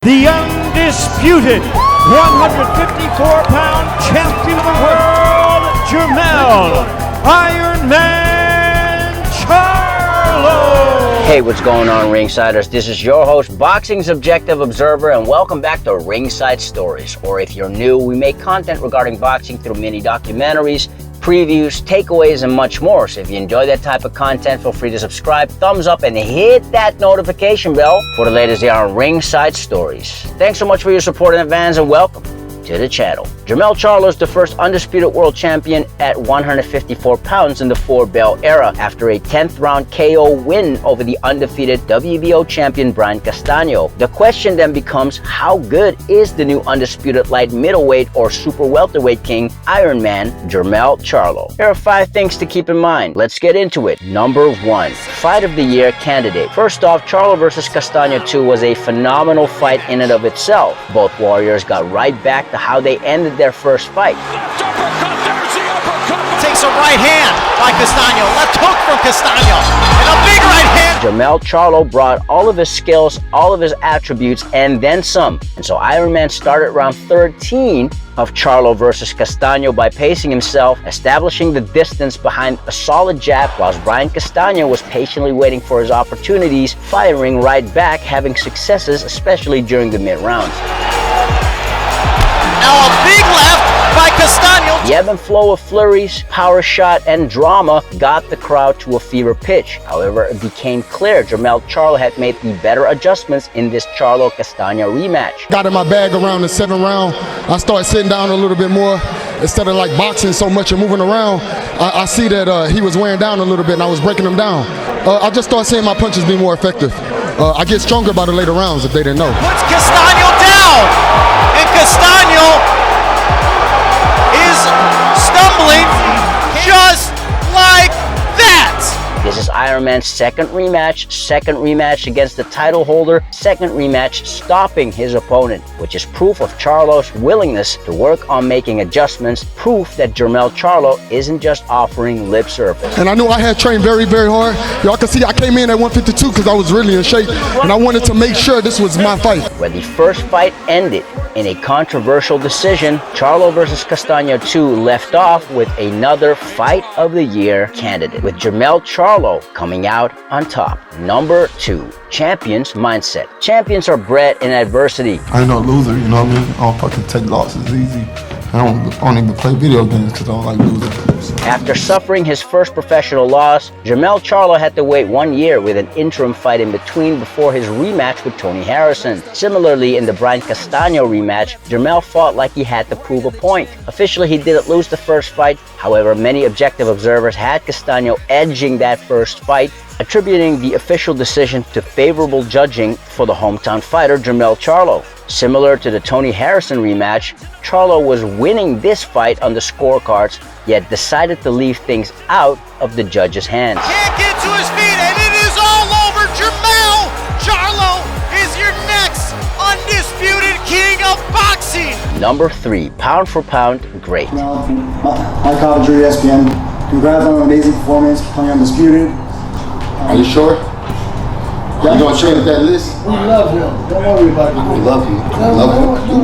the undisputed 154-pound champion of the world, Jermell Iron Man Charlo. Hey, what's going on, Ringsiders? This is your host, Boxing's Objective Observer, and welcome back to Ringside Stories. Or if you're new, we make content regarding boxing through mini documentaries, previews, takeaways, and much more. So if you enjoy that type of content, feel free to subscribe, thumbs up, and hit that notification bell for the latest here on Ringside Stories. Thanks so much for your support in advance, and welcome to the channel. Jermell Charlo is the first undisputed world champion at 154 pounds in the four-bell era after a 10th round KO win over the undefeated WBO champion Brian Castano. The question then becomes, how good is the new undisputed light middleweight or super welterweight king, Iron Man Jermell Charlo? Here are 5 things to keep in mind. Let's get into it. Number 1, fight of the year candidate. First off, Charlo versus Castano 2 was a phenomenal fight in and of itself. Both warriors got right back to how they ended their first fight. Left uppercut, there's the uppercut. Takes a right hand by Castano. Left hook from Castano. And a big right hand. Jermell Charlo brought all of his skills, all of his attributes, and then some. And so Iron Man started round 13 of Charlo versus Castano by pacing himself, establishing the distance behind a solid jab, whilst Brian Castano was patiently waiting for his opportunities, firing right back, having successes, especially during the mid-rounds. Now a big left by Castano. The ebb and flow of flurries, power shot, and drama got the crowd to a fever pitch. However, it became clear Jermell Charlo had made the better adjustments in this Charlo-Castano rematch. Got in my bag around the 7th round. I started sitting down a little bit more. Instead of like boxing so much and moving around, I see that he was wearing down a little bit and I was breaking him down. I just started seeing my punches be more effective. I get stronger by the later rounds if they didn't know. Puts Castano down. And Castano is stumbling just like that. This is Iron Man's second rematch against the title holder, second rematch stopping his opponent, which is proof of Charlo's willingness to work on making adjustments, proof that Jermell Charlo isn't just offering lip service. And I knew I had trained very, very hard. Y'all can see I came in at 152 because I was really in shape, and I wanted to make sure this was my fight. Where the first fight ended in a controversial decision, Charlo versus Castano 2 left off with another fight of the year candidate, with Jermell Charlo coming out on top. Number 2, champion's mindset. Champions are bred in adversity. I ain't no loser, you know what I mean? I don't fucking take losses easy. I don't even play video games because I don't like losing. After suffering his first professional loss, Jermell Charlo had to wait 1 year with an interim fight in between before his rematch with Tony Harrison. Similarly, in the Brian Castano rematch, Jermell fought like he had to prove a point. Officially, he didn't lose the first fight. However, many objective observers had Castano edging that first fight, attributing the official decision to favorable judging for the hometown fighter Jermell Charlo. Similar to the Tony Harrison rematch, Charlo was winning this fight on the scorecards, yet decided to leave things out of the judges' hands. Can't get to his feet, and it is all over. Jermell Charlo is your next undisputed king of boxing. Number 3, pound for pound, great. Mike Coventry, ESPN. Congrats on an amazing performance, playing undisputed. Are you sure? You gonna change that list? We love him. Don't worry about it. We love you. You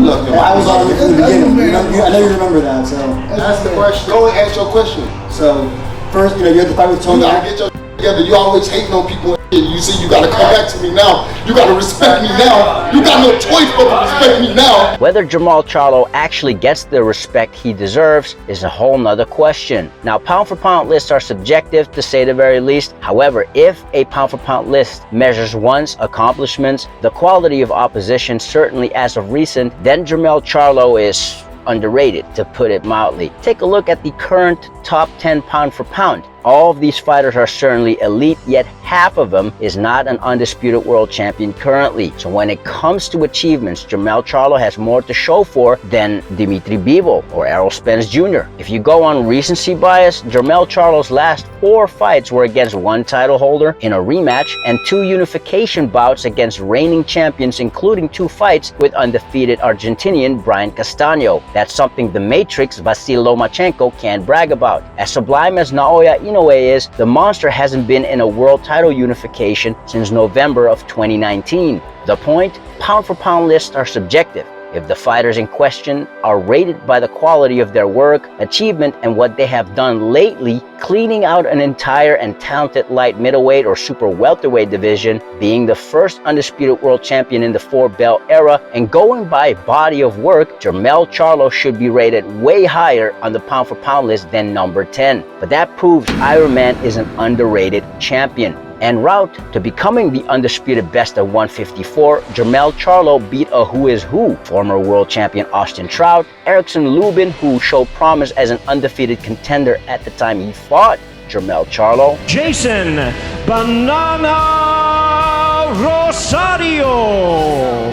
love him. I was on it from the beginning. I know you remember that. So Ask the question. Go and ask your question. So first, you had to fight with You Tony. gotta get your together. You always hating on people. You see, you gotta come back to me now. You gotta respect me now. You got no choice but to respect me now. Whether Jermell Charlo actually gets the respect he deserves is a whole nother question. Now, pound for pound lists are subjective to say the very least. However, if a pound for pound list measures one's accomplishments, the quality of opposition, certainly as of recent, then Jermell Charlo is underrated, to put it mildly. Take a look at the current top 10 pound for pound. All of these fighters are certainly elite, yet half of them is not an undisputed world champion currently. So when it comes to achievements, Jermell Charlo has more to show for than Dimitri Bivol or Errol Spence Jr. If you go on recency bias, Jermell Charlo's last 4 fights were against one title holder in a rematch and 2 unification bouts against reigning champions, including 2 fights with undefeated Argentinian Brian Castano. That's something the Matrix Vasil Lomachenko can't brag about. As sublime as Naoya Inoue Inoue is the monster hasn't been in a world title unification since November of 2019. The point? Pound for pound lists are subjective. If the fighters in question are rated by the quality of their work, achievement, and what they have done lately, cleaning out an entire and talented light middleweight or super welterweight division, being the first undisputed world champion in the 4-belt era, and going by body of work, Jermell Charlo should be rated way higher on the pound for pound list than number 10. But that proves Iron Man is an underrated champion. En route to becoming the undisputed best at 154, Jermell Charlo beat a who is who, former world champion Austin Trout, Erickson Lubin, who showed promise as an undefeated contender at the time he fought Jermell Charlo, Jason Banana Rosario.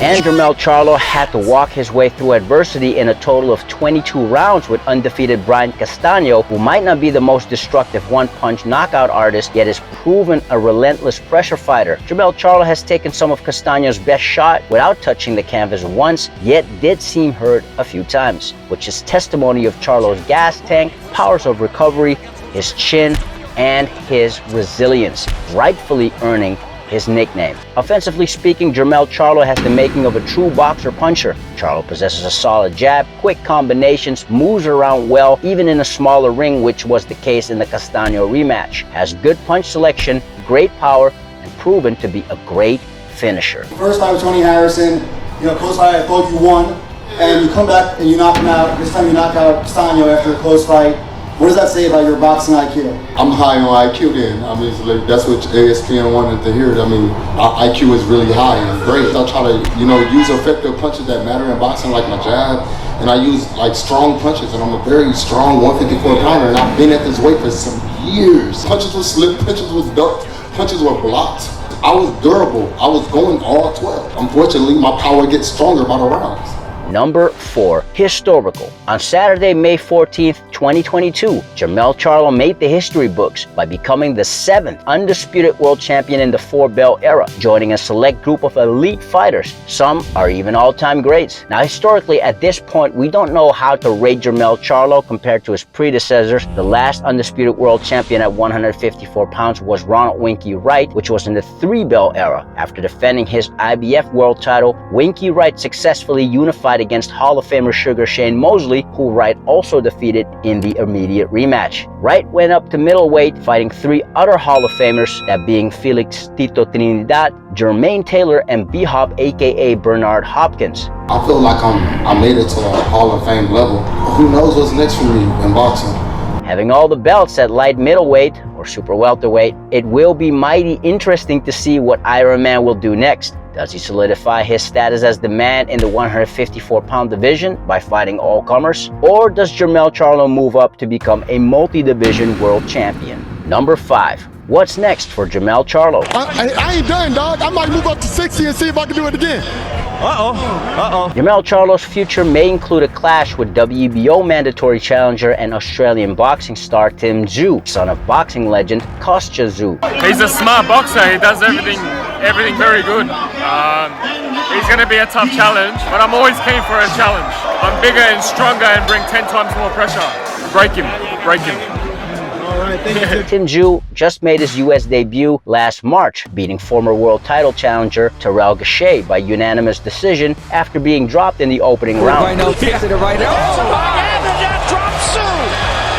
And Jermell Charlo had to walk his way through adversity in a total of 22 rounds with undefeated Brian Castaño, who might not be the most destructive one-punch knockout artist, yet is proven a relentless pressure fighter. Jermell Charlo has taken some of Castaño's best shot without touching the canvas once, yet did seem hurt a few times, which is testimony of Charlo's gas tank, powers of recovery, his chin, and his resilience, rightfully earning his nickname. Offensively speaking, Jermell Charlo has the making of a true boxer-puncher. Charlo possesses a solid jab, quick combinations, moves around well, even in a smaller ring, which was the case in the Castaño rematch. Has good punch selection, great power, and proven to be a great finisher. First fight with Tony Harrison, close fight, I thought you won, and you come back and you knock him out. This time you knock out Castaño after a close fight. What does that say about your boxing IQ? I'm high on IQ then. I mean, it's like, that's what ESPN wanted to hear. I mean, our IQ is really high and great. I try to, use effective punches that matter in boxing, like my jab. And I use like strong punches, and I'm a very strong 154 pounder, and I've been at this weight for some years. Punches were slipped, punches was ducked, punches were blocked. I was durable. I was going all 12. Unfortunately, my power gets stronger by the rounds. Number 4, historical. On Saturday, May 14th, 2022, Jermell Charlo made the history books by becoming the 7th undisputed world champion in the 4-belt era, joining a select group of elite fighters. Some are even all-time greats. Now, historically, at this point, we don't know how to rate Jermell Charlo compared to his predecessors. The last undisputed world champion at 154 pounds was Ronald Winky Wright, which was in the 3-belt era. After defending his IBF world title, Winky Wright successfully unified against Hall of Famer Sugar Shane Mosley, who Wright also defeated in the immediate rematch. Wright went up to middleweight, fighting 3 other Hall of Famers, that being Felix Tito Trinidad, Jermaine Taylor, and B-Hop aka Bernard Hopkins. I feel like I made it to a Hall of Fame level. Who knows what's next for me in boxing? Having all the belts at light middleweight or super welterweight, it will be mighty interesting to see what Iron Man will do next. Does he solidify his status as the man in the 154-pound division by fighting all comers? Or does Jermell Charlo move up to become a multi-division world champion? Number 5. What's next for Jermell Charlo? I ain't done, dog. I might move up to 60 and see if I can do it again. Jermell Charlo's future may include a clash with WBO mandatory challenger and Australian boxing star Tim Tszyu, son of boxing legend Kostya Tszyu. He's a smart boxer. He does everything very good. He's going to be a tough challenge, but I'm always keen for a challenge. I'm bigger and stronger and bring 10 times more pressure. Break him. Tim Tszyu just made his US debut last March, beating former world title challenger Terrell Gausha by unanimous decision after being dropped in the opening round.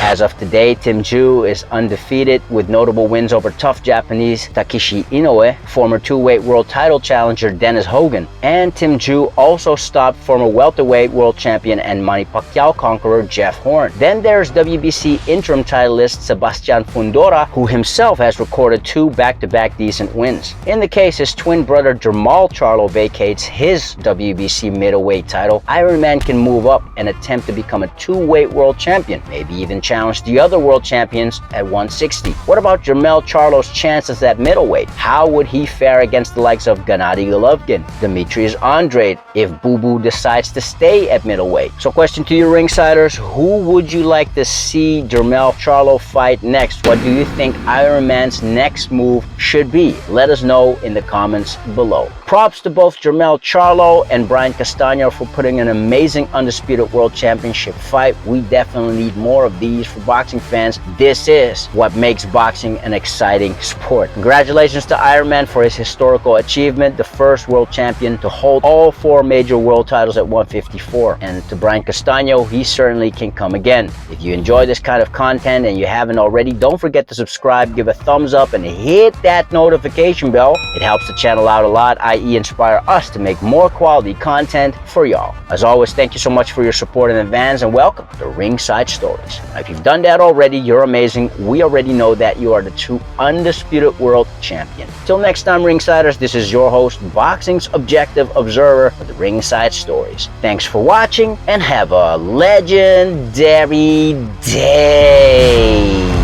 As of today, Tim Tszyu is undefeated with notable wins over tough Japanese Takeshi Inoue, former 2-weight world title challenger Dennis Hogan, and Tim Tszyu also stopped former welterweight world champion and Manny Pacquiao conqueror Jeff Horn. Then there's WBC interim titleist Sebastian Fundora, who himself has recorded 2 back-to-back decent wins. In the case his twin brother Jermall Charlo vacates his WBC middleweight title, Iron Man can move up and attempt to become a 2-weight world champion, maybe even challenge the other world champions at 160. What about Jermell Charlo's chances at middleweight? How would he fare against the likes of Gennady Golovkin, Demetrius Andrade, if Boo Boo decides to stay at middleweight? So question to you ringsiders, who would you like to see Jermell Charlo fight next? What do you think Iron Man's next move should be? Let us know in the comments below. Props to both Jermell Charlo and Brian Castano for putting an amazing Undisputed World Championship fight. We definitely need more of these for boxing fans. This is what makes boxing an exciting sport. Congratulations to Iron Man for his historical achievement, the first world champion to hold all 4 major world titles at 154. And to Brian Castano, he certainly can come again. If you enjoy this kind of content and you haven't already, don't forget to subscribe, give a thumbs up, and hit that notification bell. It helps the channel out a lot, i.e. inspire us to make more quality content for y'all. As always, thank you so much for your support in advance, and welcome to Ringside Stories. Now, if you've done that already, you're amazing. We already know that you are the true undisputed world champion. Till next time, Ringsiders, this is your host, Boxing's Objective Observer of the Ringside Stories. Thanks for watching, and have a legendary day.